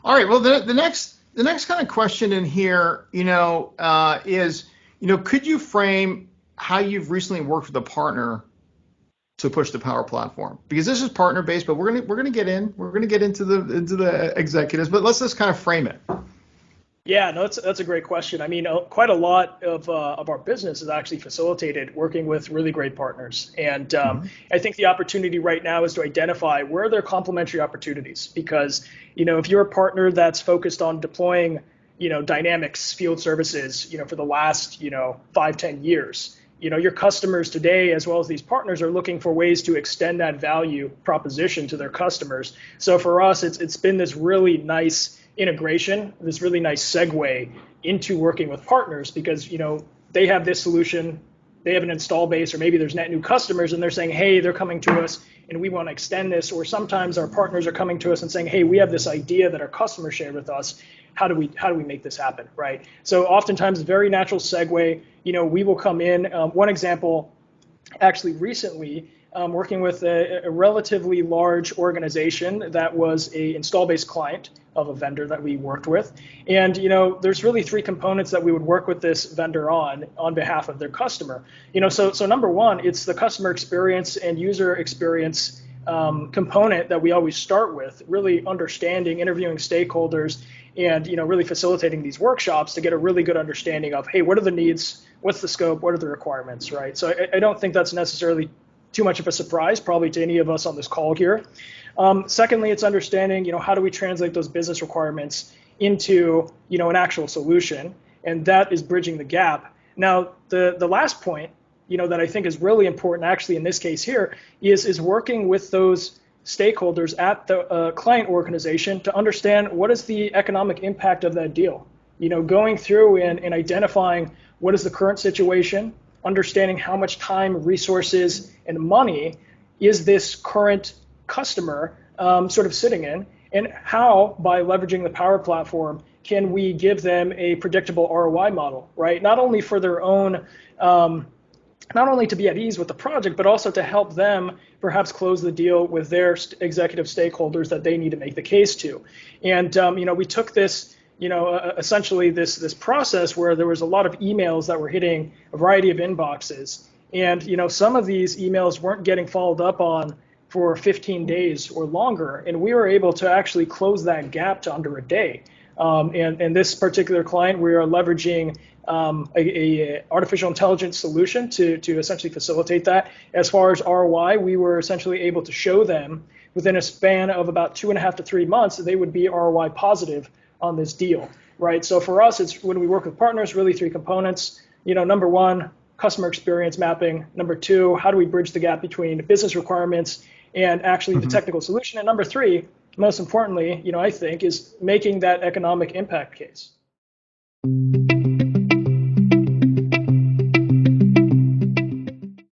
All right. Well, the next kind of question in here, is, could you frame how you've recently worked with a partner to push the Power Platform? Because this is partner based, but we're gonna get into the executives, but let's just kind of frame it. Yeah, no, that's a great question. I mean, quite a lot of our business is actually facilitated working with really great partners, and Mhm. I think the opportunity right now is to identify where there are complementary opportunities. Because if you're a partner that's focused on deploying Dynamics field services for the last 5-10 years, your customers today as well as these partners are looking for ways to extend that value proposition to their customers. So for us, it's been this really nice integration, this really nice segue into working with partners, because they have this solution, they have an install base, or maybe there's net new customers and they're saying, hey, they're coming to us and we want to extend this. Or sometimes our partners are coming to us and saying, hey, we have this idea that our customer shared with us. How do we make this happen, right? So oftentimes, very natural segue. We will come in. One example, actually recently, working with a relatively large organization that was a install-based client of a vendor that we worked with. And there's really three components that we would work with this vendor on behalf of their customer. So number one, it's the customer experience and user experience component that we always start with, really understanding, interviewing stakeholders, and really facilitating these workshops to get a really good understanding of, hey, what are the needs, what's the scope, what are the requirements, right? So I don't think that's necessarily too much of a surprise, probably to any of us on this call here. Secondly, it's understanding, how do we translate those business requirements into, an actual solution, and that is bridging the gap. Now, the last point, that I think is really important, actually in this case here, is working with those stakeholders at the client organization to understand what is the economic impact of that deal. Going through and identifying what is the current situation, understanding how much time, resources, and money is this current customer sort of sitting in, and how, by leveraging the Power Platform, can we give them a predictable ROI model, right? Not only for their own, not only to be at ease with the project, but also to help them perhaps close the deal with their executive stakeholders that they need to make the case to. And we took this, essentially this process where there was a lot of emails that were hitting a variety of inboxes, and some of these emails weren't getting followed up on for 15 days or longer, and we were able to actually close that gap to under a day. And this particular client, we are leveraging a artificial intelligence solution to essentially facilitate that. As far as ROI, we were essentially able to show them within a span of about 2.5 to 3 months that they would be ROI positive on this deal, right? So for us, it's when we work with partners, really three components. Number one, customer experience mapping. Number two, how do we bridge the gap between business requirements and actually the technical solution? And number three, most importantly, I think, is making that economic impact case.